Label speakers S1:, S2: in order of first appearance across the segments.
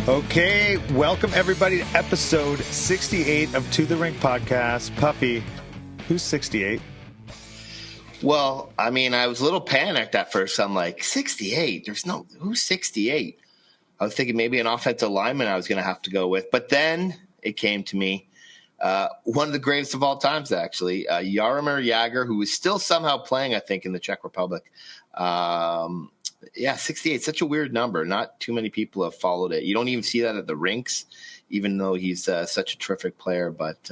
S1: Okay, welcome everybody to episode 68 of To the Rink podcast. Puffy, who's 68?
S2: Well, I mean, I was a little panicked at first. I'm like, 68? Who's 68? I was thinking maybe an offensive lineman I was going to have to go with. But then it came to me. One of the greatest of all times, actually, Jaromir Jagr, who is still somehow playing, I think, in the Czech Republic. 68, such a weird number. Not too many people have followed it. You don't even see that at the rinks, even though he's such a terrific player. But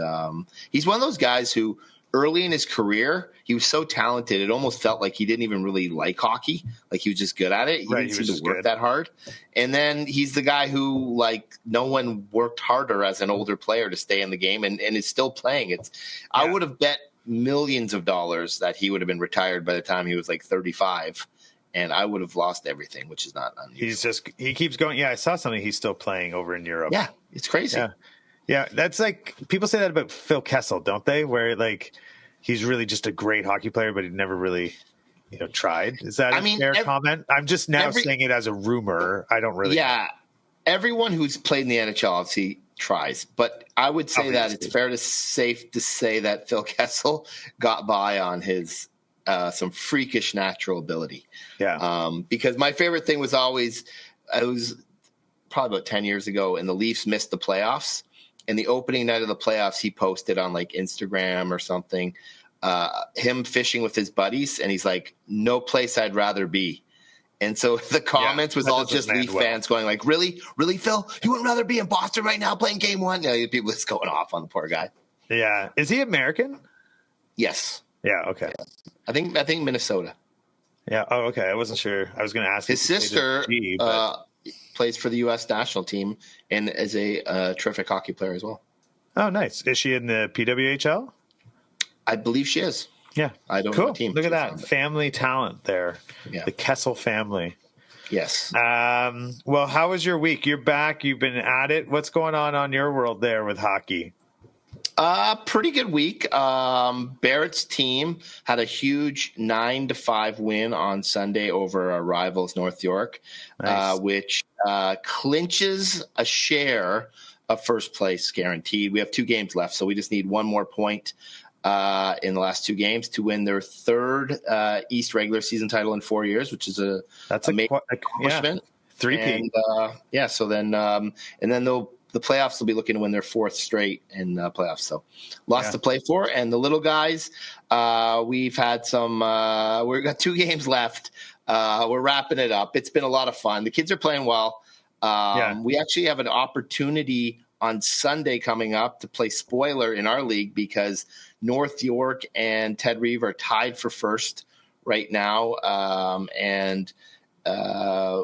S2: he's one of those guys who early in his career, he was so talented, it almost felt like he didn't even really like hockey. Like he was just good at it. He didn't seem to work that hard. And then he's the guy who, like, no one worked harder as an older player to stay in the game and is still playing. I would have bet millions of dollars that he would have been retired by the time he was like 35. And I would have lost everything, which is not unusual.
S1: He keeps going. Yeah, I saw something. He's still playing over in Europe.
S2: Yeah, it's crazy.
S1: Yeah, that's like, people say that about Phil Kessel, don't they? Where, like, he's really just a great hockey player, but he never really, tried. Is that a fair comment? I'm just now saying it as a rumor. I don't really.
S2: Yeah, everyone who's played in the NHL obviously tries, but I would say that it's safe to say that Phil Kessel got by on his some freakish natural ability.
S1: Yeah.
S2: Because my favorite thing was always, it was probably about 10 years ago, and the Leafs missed the playoffs. And the opening night of the playoffs, he posted on like Instagram or something, him fishing with his buddies. And he's like, no place I'd rather be. And so the comments was all just Leaf fans going like, really, Phil? You wouldn't rather be in Boston right now playing game one? People just going off on the poor guy.
S1: Yeah. Is he American?
S2: Yes.
S1: Yeah. Okay.
S2: Yeah. I think Minnesota.
S1: Yeah. Oh, okay. I wasn't sure. I was going to ask
S2: his sister plays for the U.S. national team and is a terrific hockey player as well.
S1: Oh, nice. Is she in the PWHL?
S2: I believe she is.
S1: Yeah.
S2: I don't know what team.
S1: Look at that. Family talent there. Yeah. The Kessel family.
S2: Yes.
S1: Well, how was your week? You're back. You've been at it. What's going on your world there with hockey?
S2: Pretty good week. Barrett's team had a huge 9-5 win on Sunday over our rivals North York, nice. Which clinches a share of first place guaranteed. We have 2 games left, so we just need one more point in the last 2 games to win their third East regular season title in 4 years, which is a major accomplishment.
S1: 3P.
S2: And so then and then the playoffs will be looking to win their 4th straight in playoffs. So lots to play for. And the little guys, we've had we've got 2 games left. We're wrapping it up. It's been a lot of fun. The kids are playing well. We actually have an opportunity on Sunday coming up to play spoiler in our league because North York and Ted Reeve are tied for first right now.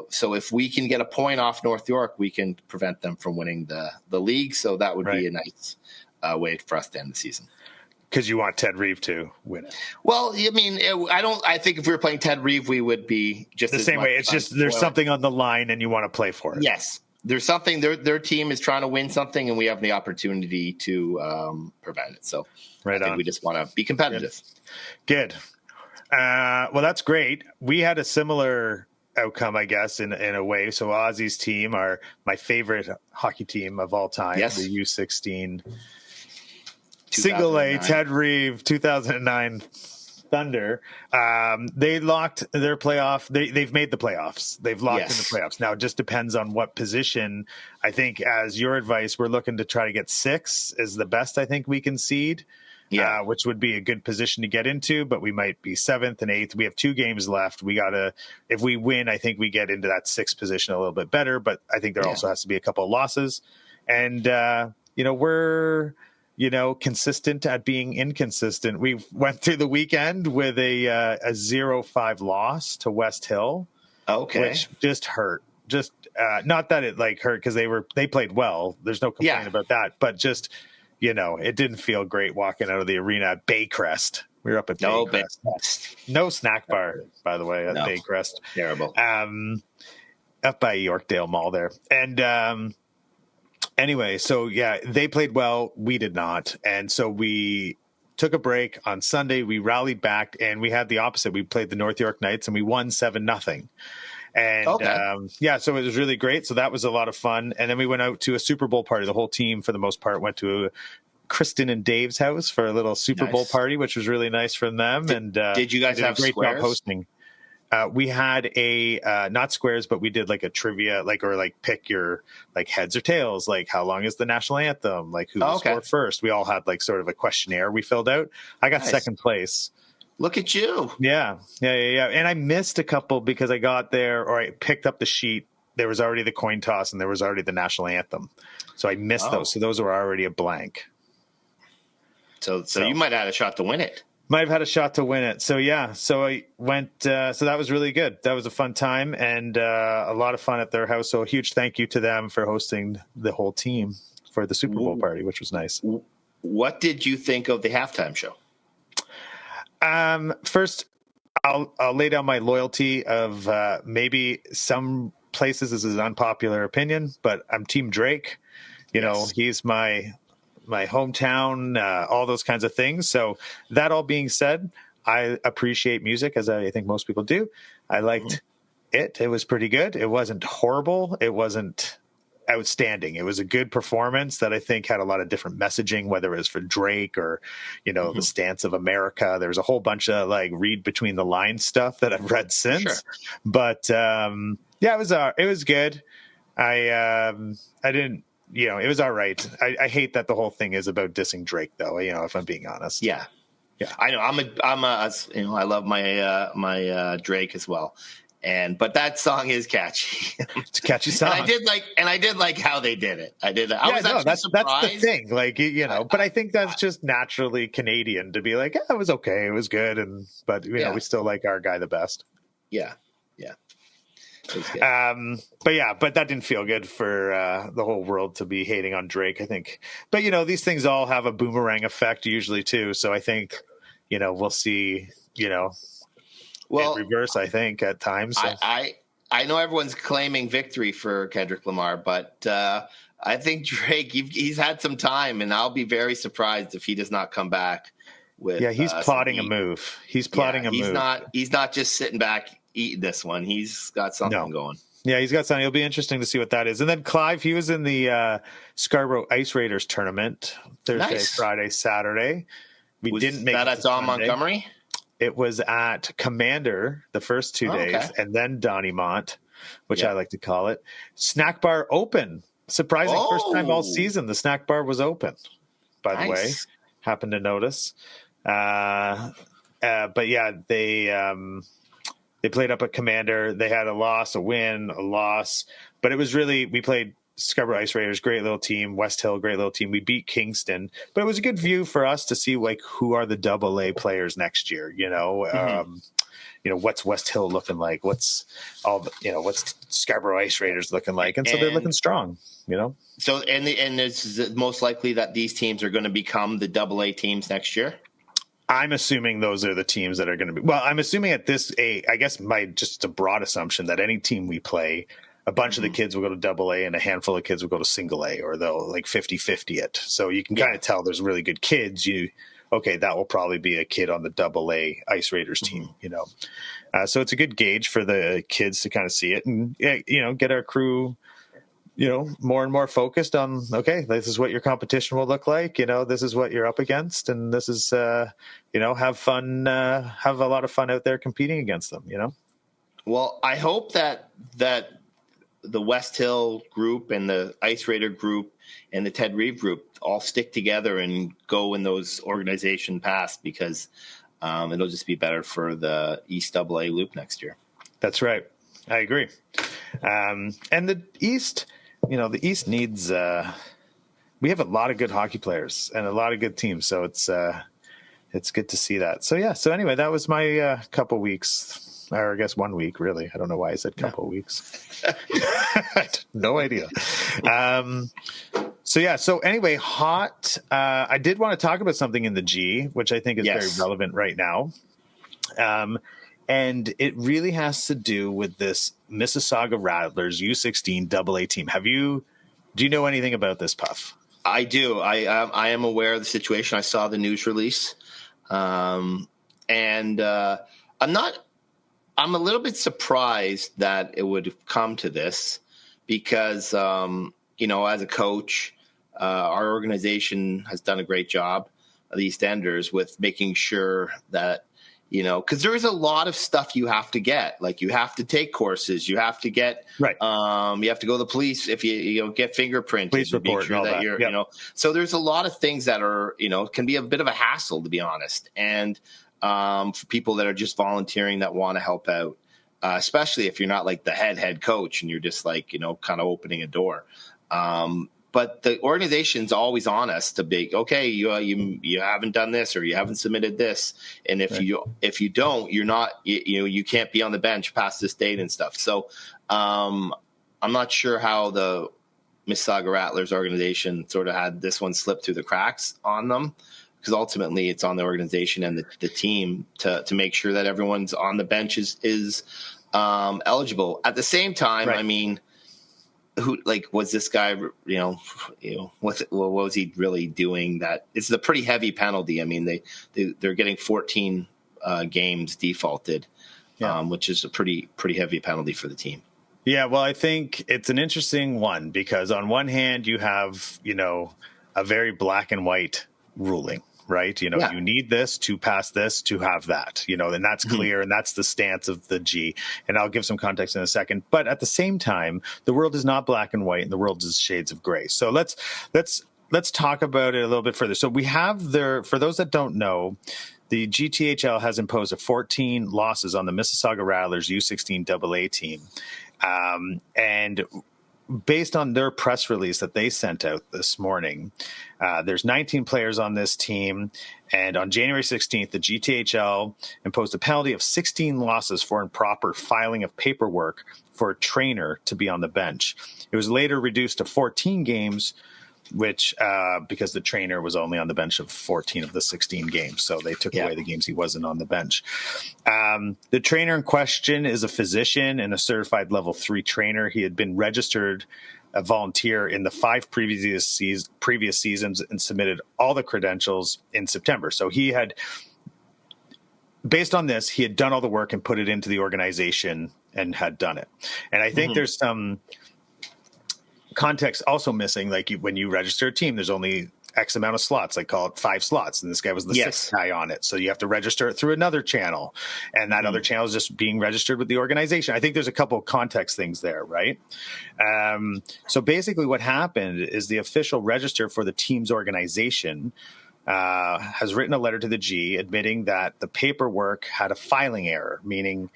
S2: So if we can get a point off North York, we can prevent them from winning the league. So that would be a nice way for us to end the season.
S1: Because you want Ted Reeve to win it.
S2: Well, I mean, I think if we were playing Ted Reeve, we would be just
S1: the same way. It's just there's something on the line and you want to play for it.
S2: Yes. There's something. Their team is trying to win something, and we have the opportunity to prevent it. So I think we just want to be competitive.
S1: Good. Well, that's great. We had a similar outcome, I guess, in a way. So Ozzy's team are my favorite hockey team of all time.
S2: Yes.
S1: The U16 single A Ted Reeve 2009 Thunder. They locked their playoff. They've made the playoffs. They've locked in the playoffs. Now it just depends on what position. I think as your advice, we're looking to try to get 6 is the best I think we can seed. Yeah, which would be a good position to get into, but we might be 7th and 8th. We have 2 games left. We gotta, if we win, I think we get into that 6th position a little bit better. But I think there also has to be a couple of losses, and we're consistent at being inconsistent. We went through the weekend with a 0-5 loss to West Hill, which just hurt. Just not that it hurt because they played well. There's no complaint about that, but just. It didn't feel great walking out of the arena at Baycrest. We were up at Baycrest. No snack bar, by the way, at Baycrest.
S2: Terrible.
S1: Up by Yorkdale Mall there. And anyway, so they played well. We did not. And so we took a break on Sunday. We rallied back, and we had the opposite. We played the North York Knights, and we won 7-0. And so it was really great. So that was a lot of fun. And then we went out to a Super Bowl party. The whole team, for the most part, went to Kristen and Dave's house for a little Super Bowl party, which was really nice from them.
S2: Did you guys have
S1: a great
S2: squares?
S1: job hosting? We had a not squares, but we did like a trivia, pick your heads or tails, like how long is the national anthem, like who will score first. We all had like sort of a questionnaire we filled out. I got second place.
S2: Look at you.
S1: Yeah. And I missed a couple because I got there, or I picked up the sheet. There was already the coin toss and there was already the national anthem. So I missed those. So those were already a blank.
S2: So you might have had a shot to win it.
S1: Might have had a shot to win it. So I went. So that was really good. That was a fun time and a lot of fun at their house. So a huge thank you to them for hosting the whole team for the Super Bowl party, which was nice.
S2: What did you think of the halftime show?
S1: First, I'll lay down my loyalty of maybe some places this is an unpopular opinion, but I'm Team Drake. You know, he's my hometown, all those kinds of things. So that all being said, I appreciate music, as I think most people do. I liked it. It was pretty good. It wasn't horrible. It wasn't outstanding. It was a good performance that I think had a lot of different messaging, whether it was for Drake or, the stance of America. There's a whole bunch of read between the lines stuff that I've read since. Sure. But it was good. I didn't. It was all right. I hate that the whole thing is about dissing Drake, though. If I'm being honest. Yeah.
S2: I know. I love my Drake as well, but that song is catchy.
S1: It's a catchy song.
S2: And I did like how they did it. I did.
S1: That's the thing. But I think that's just naturally Canadian to be like, it was okay, it was good, but we still like our guy the best.
S2: Yeah.
S1: But that didn't feel good for the whole world to be hating on Drake, I think. But these things all have a boomerang effect usually too. So I think we'll see in reverse. I think at times. So.
S2: I know everyone's claiming victory for Kendrick Lamar, but I think Drake he's had some time, and I'll be very surprised if he does not come back with.
S1: Yeah, he's plotting a move. He's plotting a move.
S2: He's not just sitting back eating this one. He's got something going.
S1: Yeah, he's got something. It'll be interesting to see what that is. And then Clive, he was in the Scarborough Ice Raiders tournament Thursday, Friday, Saturday. We didn't make
S2: that at Don Montgomery.
S1: It was at Commander the first 2 days, and then Donymont, which I like to call it. Snack bar open. Surprising first time all season. The snack bar was open. By the way, happened to notice. But yeah, they played up at Commander. They had a loss, a win, a loss. But it was really, we played Scarborough Ice Raiders, great little team. West Hill, great little team. We beat Kingston. But it was a good view for us to see who are the AA players next year, what's West Hill looking like? What's what's Scarborough Ice Raiders looking like? And so they're looking strong,
S2: So, and it's most likely that these teams are going to become the AA teams next year?
S1: I'm assuming those are the teams that are going to be. Well, I'm assuming at this, I guess just a broad assumption that any team we play, a bunch of the kids will go to AA and a handful of kids will go to single A, or they'll 50-50 it. So you can kind of tell there's really good kids. That will probably be a kid on the AA Ice Raiders team, So it's a good gauge for the kids to kind of see it and, get our crew, more and more focused on, this is what your competition will look like. This is what you're up against. And this is, have fun, have a lot of fun out there competing against them,
S2: Well, I hope that the West Hill group and the Ice Raider group and the Ted Reeve group all stick together and go in those organization paths, because it'll just be better for the East AA loop next year.
S1: That's right. I agree. And the East, the East needs, we have a lot of good hockey players and a lot of good teams. So it's good to see that. So anyway, that was my couple weeks, or I guess 1 week, really. I don't know why I said couple weeks. No idea. So anyway, hot. I did want to talk about something in the G, which I think is very relevant right now. And it really has to do with this Mississauga Rattlers U16 AA team. Do you know anything about this, Puff?
S2: I do. I am aware of the situation. I saw the news release. And I'm not I'm a little bit surprised that it would come to this because, as a coach, our organization has done a great job, the EastEnders, with making sure that, because there's a lot of stuff you have to get. Like, you have to take courses, you have to get,
S1: right.
S2: You have to go to the police if you get fingerprinted.
S1: Police report,
S2: sure that you're,
S1: yep.
S2: So there's a lot of things that are, can be a bit of a hassle, to be honest. And for people that are just volunteering that want to help out, especially if you're not like the head coach and you're just like, kind of opening a door. But the organization's always on us to be, okay, you haven't done this or you haven't submitted this, and if you don't, you're not, you can't be on the bench past this date and stuff. So I'm not sure how the Mississauga Rattlers organization sort of had this one slip through the cracks on them, because ultimately it's on the organization and the team to make sure that everyone's on the bench is eligible. At the same time, right. I mean, who was this guy? What was he really doing? That it's a pretty heavy penalty. I mean, they're getting 14 games defaulted, which is a pretty heavy penalty for the team.
S1: Yeah, well, I think it's an interesting one because on one hand you have a very black and white ruling. Right. You need this to pass this to have that, and that's clear. And that's the stance of the G. And I'll give some context in a second. But at the same time, the world is not black and white and the world is shades of gray. So let's talk about it a little bit further. So we have for those that don't know, the GTHL has imposed 14 losses on the Mississauga Rattlers U16 AA team. And based on their press release that they sent out this morning, there's 19 players on this team. And on January 16th, the GTHL imposed a penalty of 16 losses for improper filing of paperwork for a trainer to be on the bench. It was later reduced to 14 games, which because the trainer was only on the bench of 14 of the 16 games. So they took away the games he wasn't on the bench. The trainer in question is a physician and a certified level 3 trainer. He had been registered a volunteer in the 5 previous seasons and submitted all the credentials in September. So he had, based on this, he had done all the work and put it into the organization and had done it. And I think there's some context also missing. Like when you register a team, there's only X amount of slots. I call it 5 slots. And this guy was the 6th guy on it. So you have to register it through another channel. And that other channel is just being registered with the organization. I think there's a couple of context things there, right? So basically what happened is the official register for the team's organization has written a letter to the G admitting that the paperwork had a filing error, meaning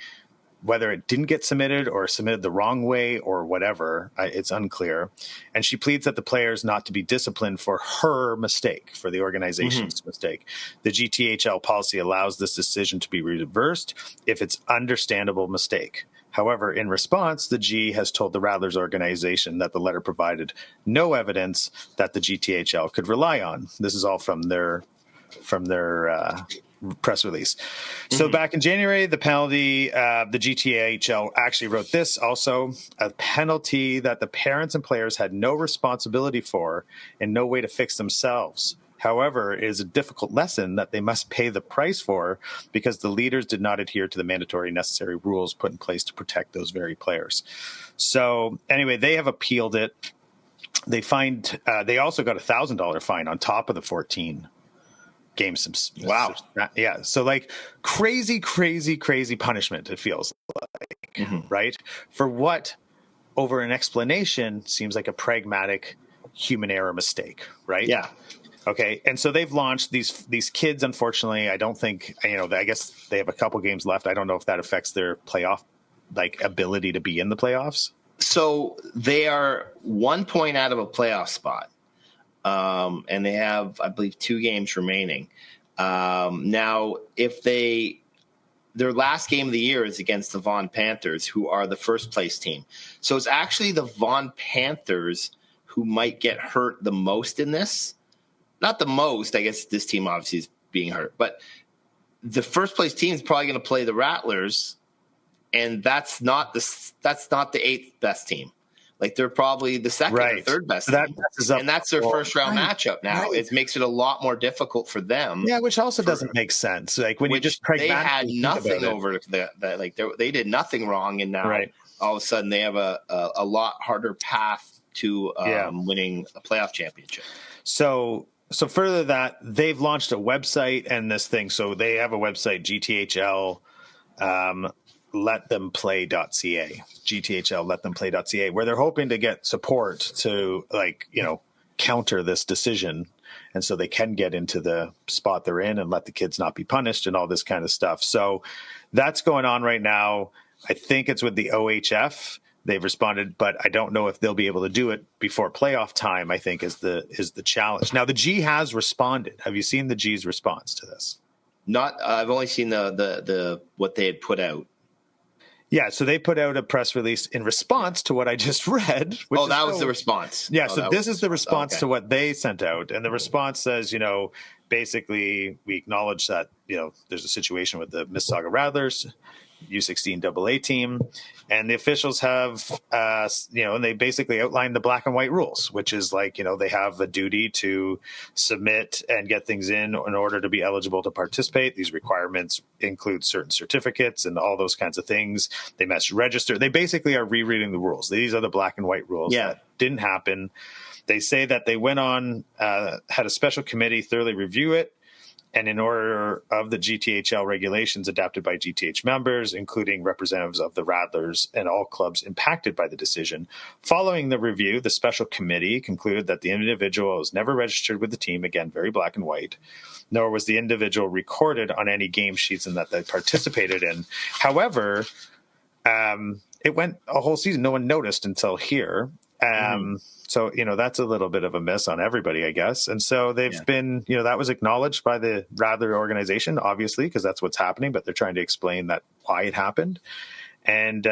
S1: whether it didn't get submitted or submitted the wrong way or whatever, it's unclear. And she pleads that the players not to be disciplined for her mistake, for the organization's mistake. The GTHL policy allows this decision to be reversed if it's understandable mistake. However, in response, the G has told the Rattlers organization that the letter provided no evidence that the GTHL could rely on. This is all from their press release. So back in January, the penalty, the GTHL actually wrote this also, a penalty that the parents and players had no responsibility for and no way to fix themselves. However, it is a difficult lesson that they must pay the price for because the leaders did not adhere to the mandatory necessary rules put in place to protect those very players. So anyway, they have appealed it. They also got $1,000 fine on top of the 14 games. Wow. Yeah. So like crazy punishment, it feels like, right? For what over an explanation seems like a pragmatic human error mistake, right?
S2: Yeah.
S1: Okay. And so they've launched these kids, unfortunately, I don't think, I guess they have a couple games left. I don't know if that affects their playoff, ability to be in the playoffs. So
S2: they are 1 point out of a playoff spot. And they have, I believe, 2 games remaining. Now, if their last game of the year is against the Vaughan Panthers, who are the first place team. So it's actually the Vaughan Panthers who might get hurt the most in this. Not the most, I guess this team obviously is being hurt, but the first place team is probably going to play the Rattlers, and that's not the 8th best team. Like they're probably the second or third best
S1: team.
S2: And that's their first round matchup now. It makes it a lot more difficult for them.
S1: Yeah, which also doesn't make sense. Like when you just pragmatically
S2: they had nothing over that, like they did nothing wrong, and now all of a sudden they have a lot harder path to winning a playoff championship.
S1: So further that, they've launched a website and this thing. So they have a website, GTHL letthemplay.ca, GTHL letthemplay.ca, where they're hoping to get support to counter this decision. And so they can get into the spot they're in and let the kids not be punished and all this kind of stuff. So that's going on right now. I think it's with the OHF. They've responded, but I don't know if they'll be able to do it before playoff time, I think is the challenge. Now the G has responded. Have you seen the G's response to this?
S2: Not, I've only seen the what they had put out.
S1: Yeah, so they put out a press release in response to what I just read.
S2: That was the response.
S1: Yeah, so this is the response to what they sent out. And the response says, basically we acknowledge that, there's a situation with the Mississauga Rattlers, U16 AA team, and the officials have, and they basically outlined the black and white rules, which is they have a duty to submit and get things in order to be eligible to participate. These requirements include certain certificates and all those kinds of things. They must register. They basically are rereading the rules. These are the black and white rules that didn't happen. They say that they went on, had a special committee thoroughly review it, and in order of the GTHL regulations adopted by GTH members, including representatives of the Rattlers and all clubs impacted by the decision. Following the review, the special committee concluded that the individual was never registered with the team, again, very black and white, nor was the individual recorded on any game sheets and that they participated in. However, it went a whole season. No one noticed until here. So, that's a little bit of a miss on everybody, I guess. And so they've been, that was acknowledged by the Rattler organization, obviously, because that's what's happening, but they're trying to explain why it happened. And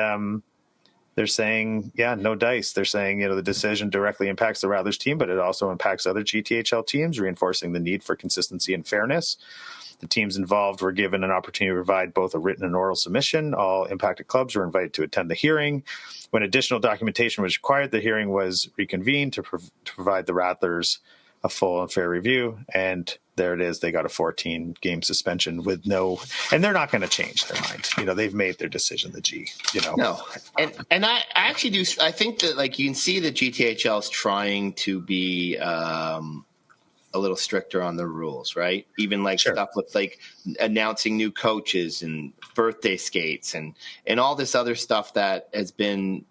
S1: they're saying, no dice. They're saying, the decision directly impacts the Rattlers team, but it also impacts other GTHL teams, reinforcing the need for consistency and fairness. The teams involved were given an opportunity to provide both a written and oral submission. All impacted clubs were invited to attend the hearing. When additional documentation was required, the hearing was reconvened to provide the Rattlers a full and fair review. And there it is. They got a 14-game suspension with and they're not going to change their mind. They've made their decision, the G,
S2: No. And I actually do. I think that you can see that GTHL is trying to be a little stricter on the rules, right? Even stuff with announcing new coaches and birthday skates and all this other stuff that has been,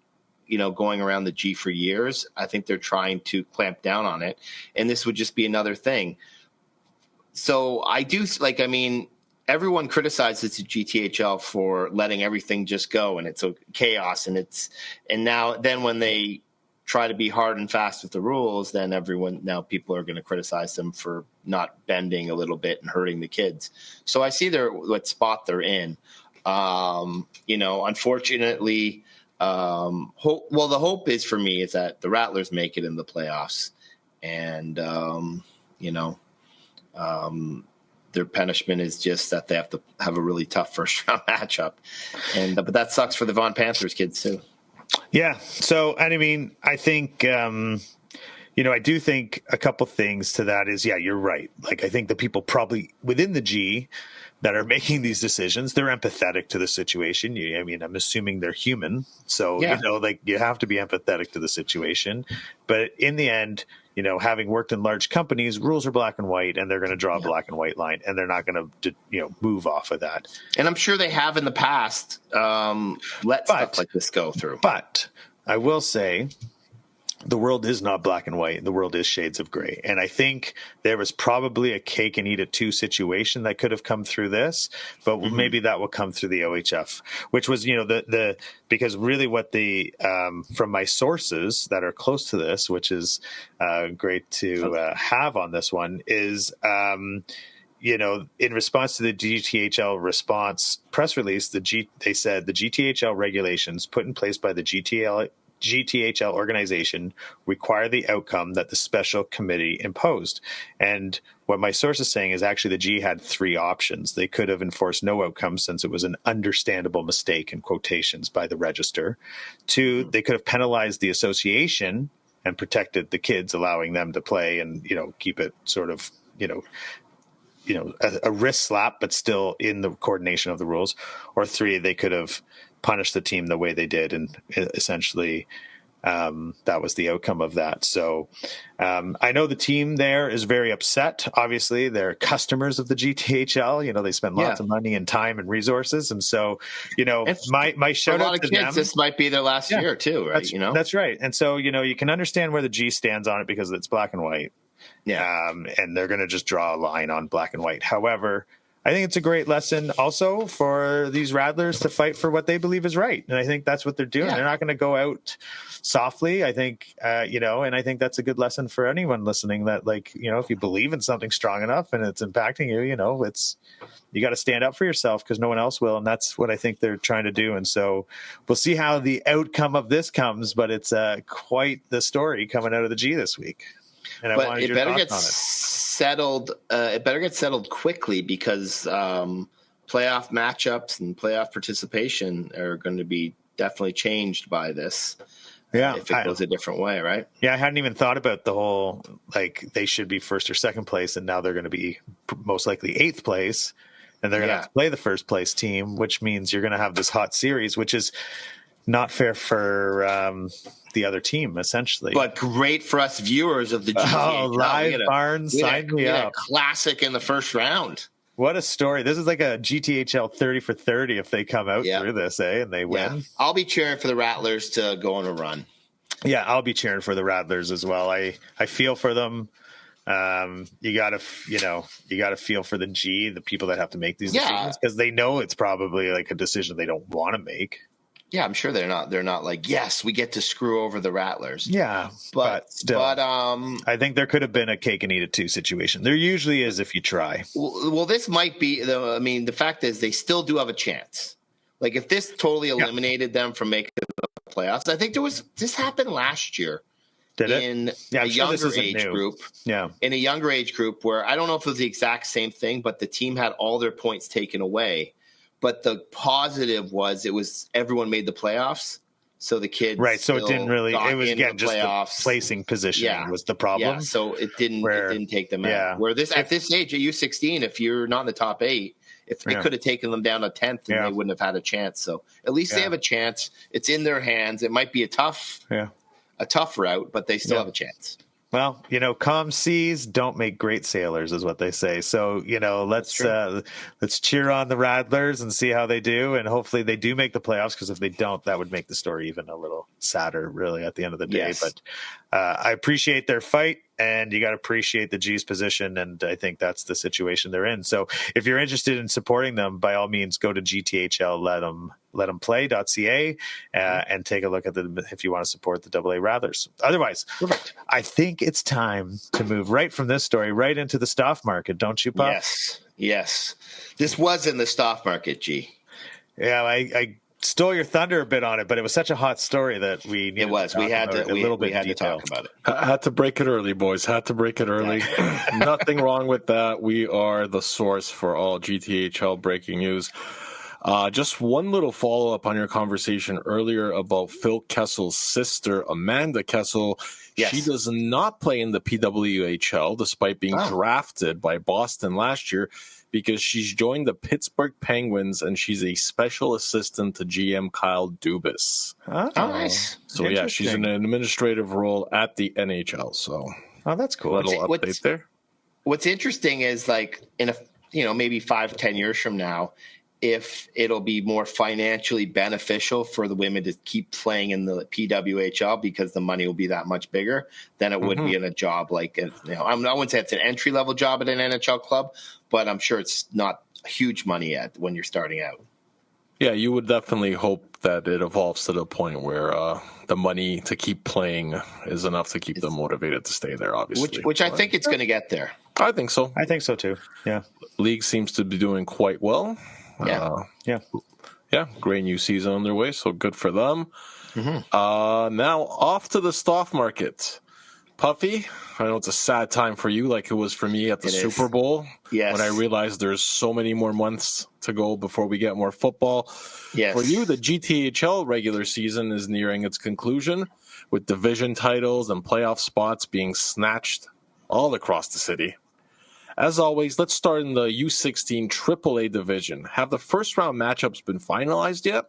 S2: going around the G for years. I think they're trying to clamp down on it. And this would just be another thing. So I do everyone criticizes the GTHL for letting everything just go and it's a chaos and then when they try to be hard and fast with the rules, then people are going to criticize them for not bending a little bit and hurting the kids. So I see what spot they're in. Unfortunately, the hope is for me is that the Rattlers make it in the playoffs and, their punishment is just that they have to have a really tough first round matchup. But that sucks for the Vaughan Panthers kids too.
S1: Yeah. So, I think, I do think a couple things to that is, you're right. I think the people probably within the G that are making these decisions, they're empathetic to the situation. I'm assuming they're human. So, you have to be empathetic to the situation. But in the end, having worked in large companies, rules are black and white, and they're going to draw a black and white line, and they're not going to, move off of that.
S2: And I'm sure they have in the past stuff like this go through.
S1: But I will say the world is not black and white. The world is shades of gray. And I think there was probably a cake and eat it too situation that could have come through this, but maybe that will come through the OHF, which was, because really what from my sources that are close to this, which is great to have on this one is, in response to the GTHL response press release, they said the GTHL regulations put in place by the GTHL organization require the outcome that the special committee imposed. And what my source is saying is actually the G had three options. They could have enforced no outcome since it was an understandable mistake in quotations by the register. Two, they could have penalized the association and protected the kids, allowing them to play and, keep it sort of, a wrist slap, but still in the coordination of the rules. Or three, they could have punished the team the way they did. And essentially, that was the outcome of that. So I know the team there is very upset. Obviously, they're customers of the GTHL. They spend lots of money and time and resources. And so, my shout out to them.
S2: This might be their last year too, right?
S1: That's right. And so, you can understand where the G stands on it because it's black and white. Yeah. And they're going to just draw a line on black and white. However, I think it's a great lesson also for these Rattlers to fight for what they believe is right. And I think that's what they're doing. Yeah. They're not going to go out softly. I think, and I think that's a good lesson for anyone listening that, if you believe in something strong enough and it's impacting you, you got to stand up for yourself because no one else will. And that's what I think they're trying to do. And so we'll see how the outcome of this comes, but it's quite the story coming out of the G this week. And
S2: but it better get settled. It better get settled quickly because playoff matchups and playoff participation are going to be definitely changed by this.
S1: Yeah,
S2: if it goes a different way, right?
S1: Yeah, I hadn't even thought about the whole they should be first or second place, and now they're going to be most likely eighth place, and they're going to have to play the first place team, which means you're going to have this hot series, which is not fair for the other team, essentially.
S2: But great for us viewers of the GTHL.
S1: Oh, live Barnes, sign me up.
S2: A classic in the first round.
S1: What a story. This is like a GTHL 30 for 30 if they come out through this, and they win.
S2: I'll be cheering for the Rattlers to go on a run.
S1: Yeah, I'll be cheering for the Rattlers as well. I feel for them. You gotta feel for the G, the people that have to make these decisions, because they know it's probably like a decision they don't want to make.
S2: Yeah, I'm sure they're not like, yes, we get to screw over the Rattlers.
S1: Yeah, but still, I think there could have been a cake and eat it too situation. There usually is if you try.
S2: Well, this might be. I mean, the fact is they still do have a chance. Like if this totally eliminated them from making the playoffs, I think this happened last year.
S1: Did it?
S2: In a younger age group. Yeah, in a younger age group where I don't know if it was the exact same thing, but the team had all their points taken away. But the positive was everyone made the playoffs, so the kids
S1: so it didn't really. It was just the placing position was the problem.
S2: Yeah, so it didn't take them out. Where at this age at U16, if you're not in the top 8, it could have taken them down to 10th, and they wouldn't have had a chance. So at least they have a chance. It's in their hands. It might be a tough route, but they still have a chance.
S1: Well, calm seas don't make great sailors is what they say. So, let's cheer on the Rattlers and see how they do. And hopefully they do make the playoffs, because if they don't, that would make the story even a little sadder, really, at the end of the day. Yes. But I appreciate their fight, and you got to appreciate the G's position. And I think that's the situation they're in. So if you're interested in supporting them, by all means, go to GTHL, let them play.ca and take a look at them if you want to support the AA Rattlers. Otherwise, I think it's time to move right from this story right into the stock market, don't you, Pop?
S2: Yes. This was in the stock market, G.
S1: Yeah, I stole your thunder a bit on it, but it was such a hot story that we needed to talk about it.
S3: Had to break it early, boys. Had to break it early. Nothing wrong with that. We are the source for all GTHL breaking news. Just one little follow-up on your conversation earlier about Phil Kessel's sister, Amanda Kessel. Yes. She does not play in the PWHL despite being drafted by Boston last year, because she's joined the Pittsburgh Penguins and she's a special assistant to GM Kyle Dubas.
S2: Oh, nice.
S3: So, she's in an administrative role at the NHL. So,
S1: that's cool.
S3: Little update there.
S2: What's interesting is, like, in maybe 5-10 years from now, if it'll be more financially beneficial for the women to keep playing in the PWHL because the money will be that much bigger than it would be in a job like, I wouldn't say it's an entry-level job at an NHL club, but I'm sure it's not huge money yet when you're starting out.
S3: Yeah, you would definitely hope that it evolves to the point where the money to keep playing is enough to keep them motivated to stay there, obviously.
S2: Which I think it's going to get there.
S3: I think so.
S1: I think so, too. Yeah.
S3: League seems to be doing quite well. Yeah, great new season on their way, so good for them.
S2: Mm-hmm.
S3: Now, off to the stock market. Puffy, I know it's a sad time for you like it was for me at the Super Bowl.
S2: Yes.
S3: When I realized there's so many more months to go before we get more football.
S2: Yes.
S3: For you, the GTHL regular season is nearing its conclusion, with division titles and playoff spots being snatched all across the city. As always, let's start in the U16 AAA division. Have the first round matchups been finalized yet?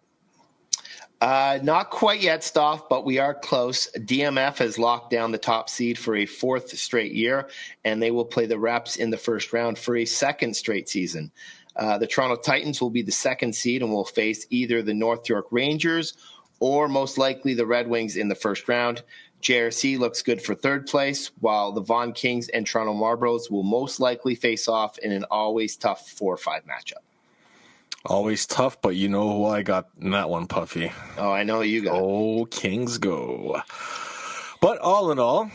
S2: Not quite yet, Stoff, but we are close. DMF has locked down the top seed for a fourth straight year, and they will play the Reps in the first round for a second straight season. The Toronto Titans will be the second seed and will face either the North York Rangers or most likely the Red Wings in the first round. JRC looks good for third place, while the Vaughan Kings and Toronto Marlboros will most likely face off in an always tough 4-5 matchup.
S3: Always tough, but you know who I got in that one, Puffy.
S2: Oh, I know you got.
S3: Oh, Kings go. But all in all,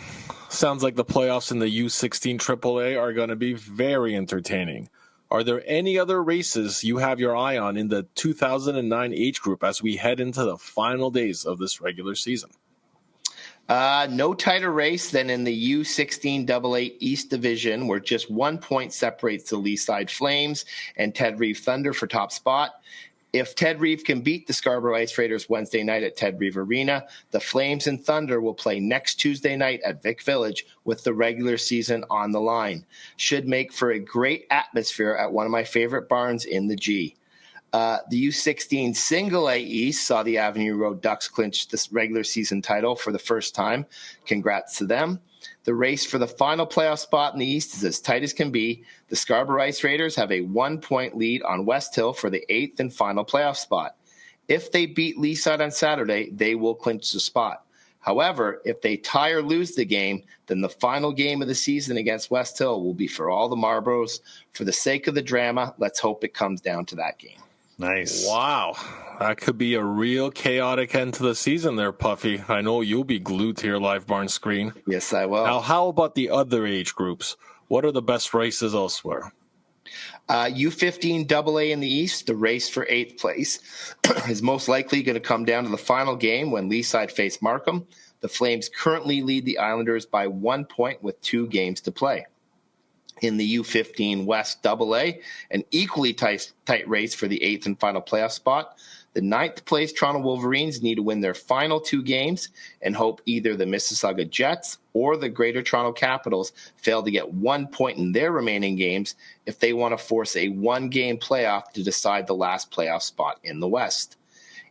S3: sounds like the playoffs in the U16 AAA are going to be very entertaining. Are there any other races you have your eye on in the 2009 age group as we head into the final days of this regular season?
S2: No tighter race than in the U16 AA East Division, where just 1 point separates the Leaside Flames and Ted Reeve Thunder for top spot. If Ted Reeve can beat the Scarborough Ice Raiders Wednesday night at Ted Reeve Arena, the Flames and Thunder will play next Tuesday night at Vic Village with the regular season on the line. Should make for a great atmosphere at one of my favorite barns in the G. The U16 Single A East saw the Avenue Road Ducks clinch this regular season title for the first time. Congrats to them. The race for the final playoff spot in the East is as tight as can be. The Scarborough Ice Raiders have a 1 point lead on West Hill for the 8th and final playoff spot. If they beat Leaside on Saturday, they will clinch the spot. However, if they tie or lose the game, then the final game of the season against West Hill will be for all the Marlboros. For the sake of the drama, let's hope it comes down to that game.
S1: Nice.
S3: Wow. That could be a real chaotic end to the season there, Puffy. I know you'll be glued to your live barn screen.
S2: Yes, I will.
S3: Now, how about the other age groups? What are the best races elsewhere?
S2: U15 AA in the East, the race for 8th place, is most likely going to come down to the final game when Leaside face Markham. The Flames currently lead the Islanders by 1 point with 2 games to play. In the U15 West AA, an equally tight race for the 8th and final playoff spot. The 9th place Toronto Wolverines need to win their final 2 games and hope either the Mississauga Jets or the Greater Toronto Capitals fail to get 1 point in their remaining games if they want to force a 1-game playoff to decide the last playoff spot in the West.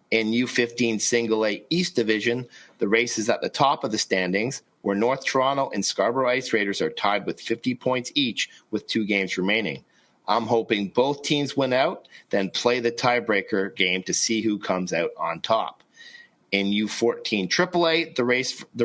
S2: In U15 Single A East Division, the race is at the top of the standings, where North Toronto and Scarborough Ice Raiders are tied with 50 points each with 2 games remaining. I'm hoping both teams win out, then play the tiebreaker game to see who comes out on top. In U14 AAA, the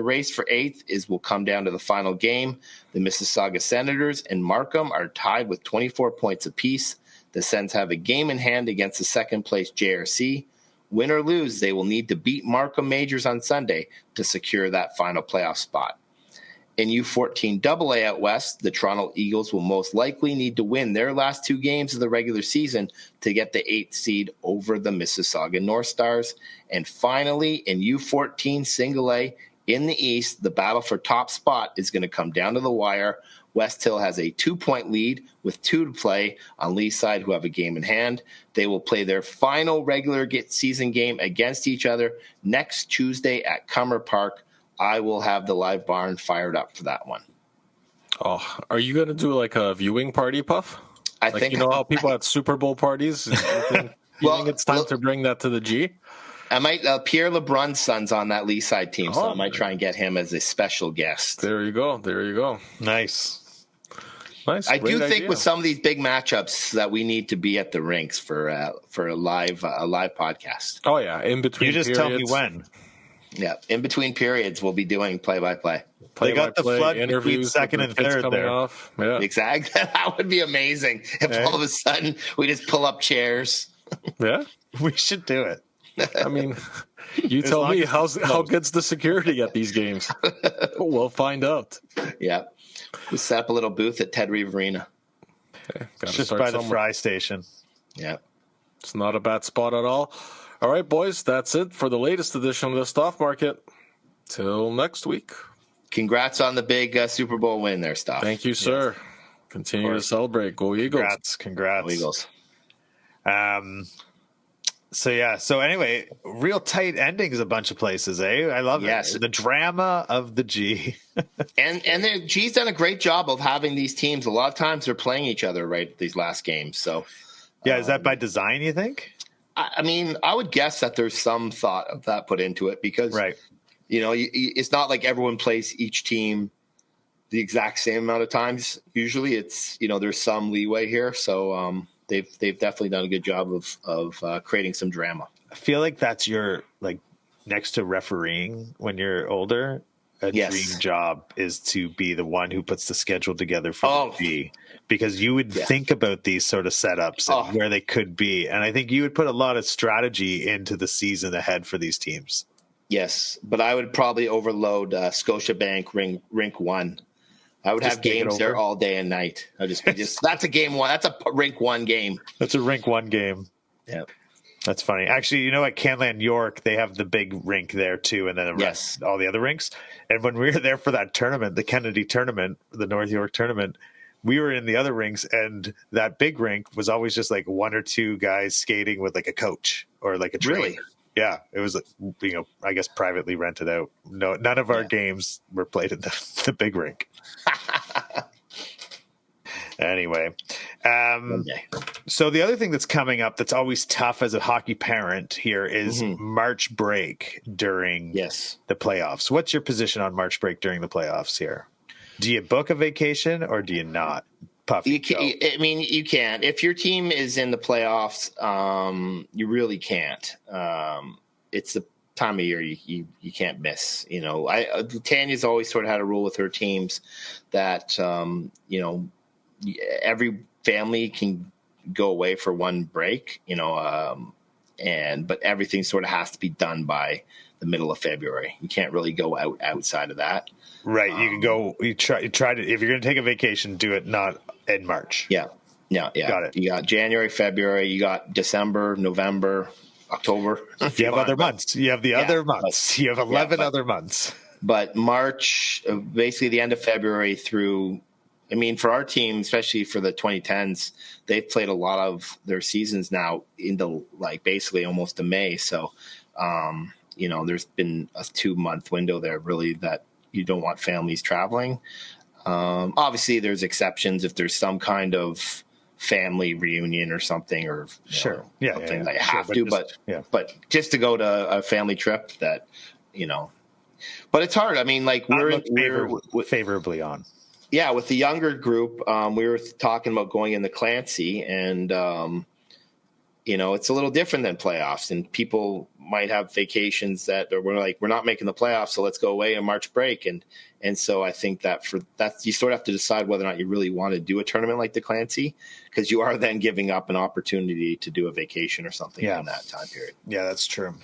S2: race for 8th will come down to the final game. The Mississauga Senators and Markham are tied with 24 points apiece. The Sens have a game in hand against the second-place JRC. Win or lose, they will need to beat Markham Majors on Sunday to secure that final playoff spot. In U14 AA out west, the Toronto Eagles will most likely need to win their last 2 games of the regular season to get the 8th seed over the Mississauga North Stars. And finally, in U14 Single A in the East, the battle for top spot is going to come down to the wire. West Hill has a 2-point lead with 2 to play on Leaside, who have a game in hand. They will play their final regular season game against each other next Tuesday at Cummer Park. I will have the live barn fired up for that one.
S3: Oh, are you going to do like a viewing party, Puff?
S2: I think
S3: you know how people at Super Bowl parties. You think it's time to bring that to the G?
S2: I might. Pierre LeBrun's son's on that Leaside team, so I might try and get him as a special guest.
S3: There you go.
S1: Nice.
S2: I do think with some of these big matchups that we need to be at the rinks for a live podcast.
S3: Oh yeah, in between.
S1: You just
S3: periods.
S1: tell me when.
S2: Yeah, in between periods, we'll be doing play-by-play.
S1: They got the flood between second and third there.
S3: Off. Yeah.
S2: Exactly. That would be amazing if all of a sudden we just pull up chairs.
S3: Yeah,
S1: we should do it.
S3: I mean, you tell me how good's the security at these games? We'll find out.
S2: Yeah, we set up a little booth at Ted Reeve Arena.
S1: Okay, just by the Fry station.
S2: Yeah.
S3: It's not a bad spot at all. All right, boys, that's it for the latest edition of the Stock Market. Till next week.
S2: Congrats on the big Super Bowl win there, Stoff.
S3: Thank you, sir. Yes. Continue to celebrate. Go Eagles.
S1: Congrats.
S2: Go Eagles.
S1: So anyway, real tight endings a bunch of places, eh? I love it. The drama of the G.
S2: and the G's done a great job of having these teams. A lot of times they're playing each other right these last games. So
S1: yeah, is that by design, you think?
S2: I mean, I would guess that there's some thought of that put into it because it's not like everyone plays each team the exact same amount of times. Usually it's, there's some leeway here. So they've definitely done a good job of creating some drama.
S1: I feel like that's your, like, next to refereeing when you're older, dream job is to be the one who puts the schedule together for the G, because you would think about these sort of setups and where they could be. And I think you would put a lot of strategy into the season ahead for these teams.
S2: Yes, but I would probably overload Scotiabank Rink 1. I would have games there all day and night. I just that's a game one. That's a Rink 1 game.
S1: That's a Rink 1 game.
S2: Yeah.
S1: That's funny. Actually, at Canland York, they have the big rink there too, and then the rest, all the other rinks. And when we were there for that tournament, the Kennedy tournament, the North York tournament, we were in the other rinks, and that big rink was always just like one or two guys skating with like a coach or like a trainer. Really? Yeah, it was, I guess privately rented out. No, none of our games were played in the big rink. Anyway, so the other thing that's coming up that's always tough as a hockey parent here is March break during the playoffs. What's your position on March break during the playoffs here? Do you book a vacation or do you not? Puffy,
S2: you can't. If your team is in the playoffs, you really can't. It's the time of year you can't miss. Tanya's always sort of had a rule with her teams that every family can go away for one break, but everything sort of has to be done by the middle of February. You can't really go outside of that.
S1: Right. You can go, you try to, if you're going to take a vacation, do it not in March.
S2: Yeah. Got it. You got January, February, you got December, November, October.
S1: You have other months. You have the other months. You have 11 other months.
S2: But March, basically the end of February through, for our team, especially for the 2010s, they've played a lot of their seasons now into basically almost to May. So, there's been a 2-month window there really that you don't want families traveling. Obviously there's exceptions if there's some kind of family reunion or something, or something that you have to, but just to go to a family trip that, but it's hard.
S1: We're favorably on.
S2: Yeah, with the younger group, we were talking about going in the Clancy, and it's a little different than playoffs. And people might have vacations that we're not making the playoffs, so let's go away on March break. And so I think that you sort of have to decide whether or not you really want to do a tournament like the Clancy, because you are then giving up an opportunity to do a vacation or something in that time period.
S1: Yeah, that's true.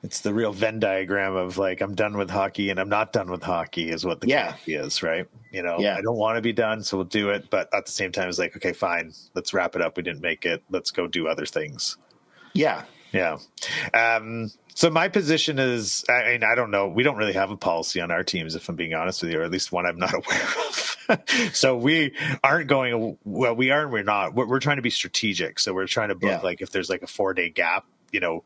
S1: It's the real Venn diagram of I'm done with hockey and I'm not done with hockey is what the Clancy is, right? I don't want to be done, so we'll do it. But at the same time, it's okay, fine, let's wrap it up. We didn't make it. Let's go do other things.
S2: Yeah.
S1: Yeah. So my position is, I don't know. We don't really have a policy on our teams, if I'm being honest with you, or at least one I'm not aware of. So we aren't going, we are and we're not. We're trying to be strategic. So we're trying to book, if there's a 4-day gap,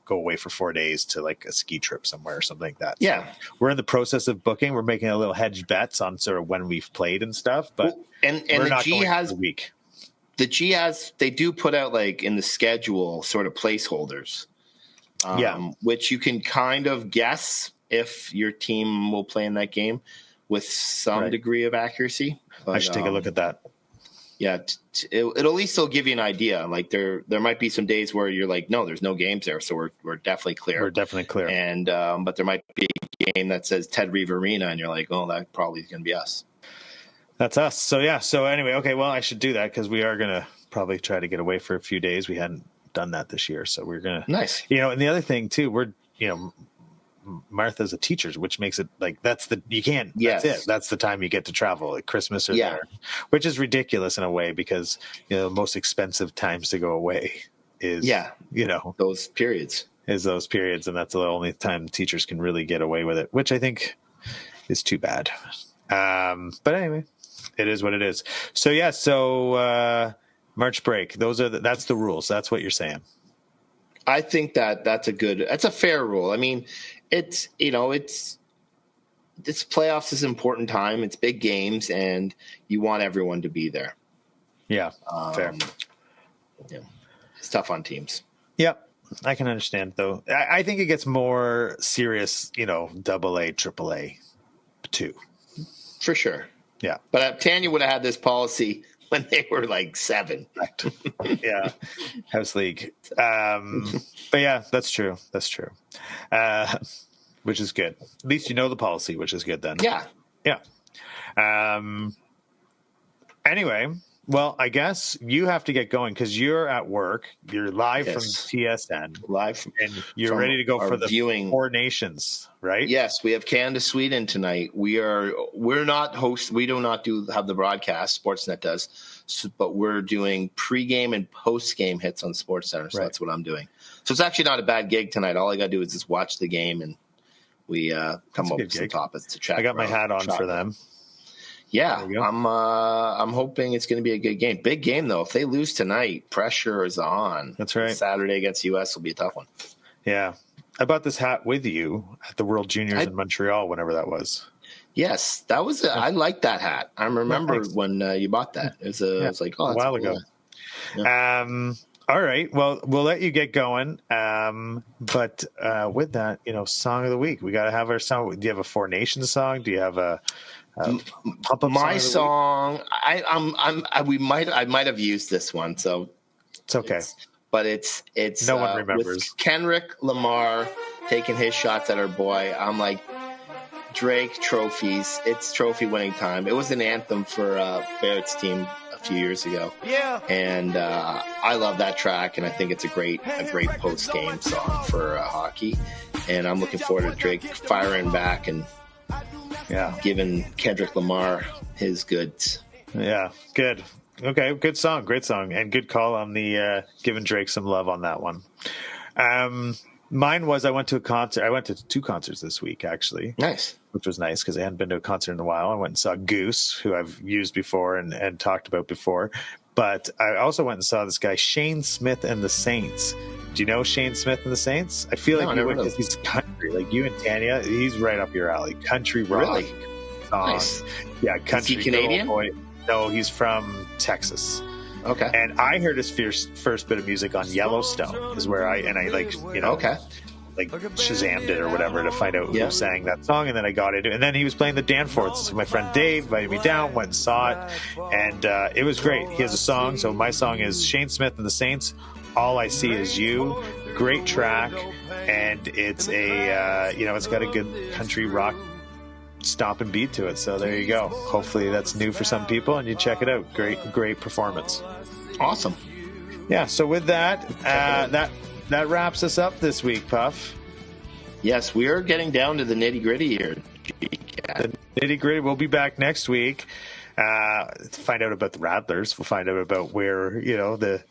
S1: go away for 4 days to a ski trip somewhere or something like that.
S2: Yeah.
S1: So we're in the process of booking. We're making a little hedge bets on sort of when we've played and stuff, but
S2: and
S1: we're
S2: the
S1: not
S2: G
S1: going
S2: has
S1: a week.
S2: The G has, they do put out in the schedule sort of placeholders, which you can kind of guess if your team will play in that game with some degree of accuracy. But,
S1: I should take a look at that.
S2: Yeah, it'll at least give you an idea. There might be some days where you're no, there's no games there, so we're definitely clear.
S1: We're definitely clear.
S2: And but there might be a game that says Ted Reeve Arena, and you're oh, that probably is going to be us.
S1: That's us. So yeah. So anyway, okay. Well, I should do that because we are going to probably try to get away for a few days. We hadn't done that this year, so we're going to.
S2: Nice.
S1: And the other thing too, we're Martha's a teacher, which makes it that's you can't.
S2: Yes.
S1: That's it. That's the time you get to travel at Christmas or there, which is ridiculous in a way because the most expensive times to go away. is,
S2: those periods.
S1: And that's the only time teachers can really get away with it, which I think is too bad. But anyway, it is what it is. So March break, that's the rules. That's what you're saying.
S2: I think that's a fair rule. I mean, it's this playoffs is an important time. It's big games, and you want everyone to be there.
S1: Yeah, fair.
S2: Yeah, it's tough on teams.
S1: Yep, I can understand though. I think it gets more serious, AA, AAA, too.
S2: For sure.
S1: Yeah,
S2: but Tanya would have had this policy when they were like 7.
S1: Yeah, house league. But yeah, that's true. Which is good. At least you know the policy, which is good then.
S2: Yeah.
S1: Anyway, well, I guess you have to get going because you're at work. You're live from TSN. And you're ready to go for the viewing. 4 Nations, right?
S2: Yes, we have Canada, Sweden tonight. We're not host. We do not have the broadcast. Sportsnet does, but we're doing pregame and postgame hits on SportsCenter. So that's what I'm doing. So it's actually not a bad gig tonight. All I got to do is just watch the game, and we come up with some topics to chat.
S1: I got my hat on for them.
S2: Yeah, I'm hoping it's going to be a good game. Big game though. If they lose tonight, pressure is on.
S1: That's right.
S2: Saturday against US will be a tough one.
S1: Yeah, I bought this hat with you at the World Juniors in Montreal. Whenever that was.
S2: Yes, that was. I liked that hat. I remember when you bought that. It was like a
S1: while ago. Yeah. All right. Well, we'll let you get going. But with that, song of the week, we got to have our song. Do you have a 4 Nations song? Do you have a pump up
S2: song? I might have used this one, so
S1: it's okay.
S2: It's
S1: no one remembers.
S2: With Kendrick Lamar taking his shots at our boy. I'm like, Drake trophies. It's trophy winning time. It was an anthem for Barrett's team a few years ago.
S1: Yeah.
S2: And I love that track, and I think it's a great post game song for hockey. And I'm looking forward to Drake firing back and giving Kendrick Lamar his goods.
S1: Yeah, good. Okay, good song, great song, and good call on the giving Drake some love on that one. Mine was I went to a concert. I went to 2 concerts this week, actually.
S2: Nice.
S1: Which was nice because I hadn't been to a concert in a while. I went and saw Goose, who I've used before and talked about before. But I also went and saw this guy, Shane Smith and the Saints. Do you know Shane Smith and the Saints? I feel like you would because he's country. Like you and Tanya, he's right up your alley. Country rock.
S2: Really?
S1: Nice. Yeah, country.
S2: Is he Canadian?
S1: Boy. No, he's from Texas.
S2: Okay.
S1: And I heard his first bit of music on Yellowstone is where I Shazammed it or whatever to find out who sang that song, and then I got into it. And then he was playing the Danforths. So my friend Dave invited me down, went and saw it, and it was great. He has a song. So my song is Shane Smith and the Saints, All I See Is You. Great track, and it's it's got a good country rock stomp and beat to it. So there you go. Hopefully that's new for some people, and you check it out. Great performance.
S2: Awesome.
S1: Yeah. So with that, that wraps us up this week, Puff.
S2: Yes, we are getting down to the nitty gritty here.
S1: The nitty gritty. We'll be back next week. To find out about the Rattlers. We'll find out about where the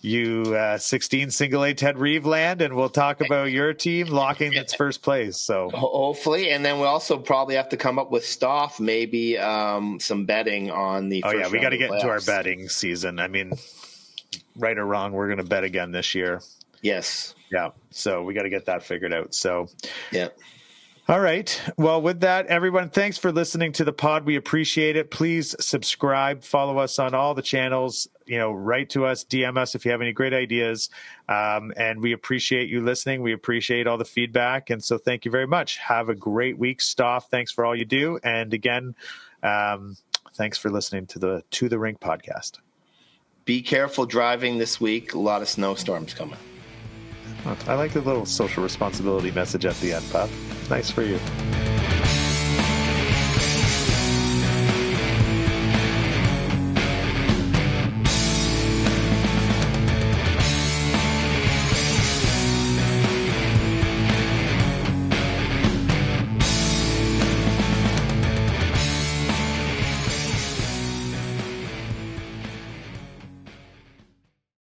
S1: U16 single A Ted Reeve land, and we'll talk about your team locking its first place. So
S2: hopefully, and then we also probably have to come up with stuff, maybe some betting on the.
S1: We got to get into our betting season. I mean, right or wrong, we're going to bet again this year.
S2: Yes.
S1: Yeah. So we got to get that figured out. So
S2: yeah.
S1: All right. Well, with that, everyone, thanks for listening to the pod. We appreciate it. Please subscribe, follow us on all the channels, write to us, DM us if you have any great ideas. And we appreciate you listening. We appreciate all the feedback. And so thank you very much. Have a great week, Stoff. Thanks for all you do. And again, thanks for listening to the Rink podcast.
S2: Be careful driving this week. A lot of snowstorms coming.
S1: I like the little social responsibility message at the end, Puff. Nice for you.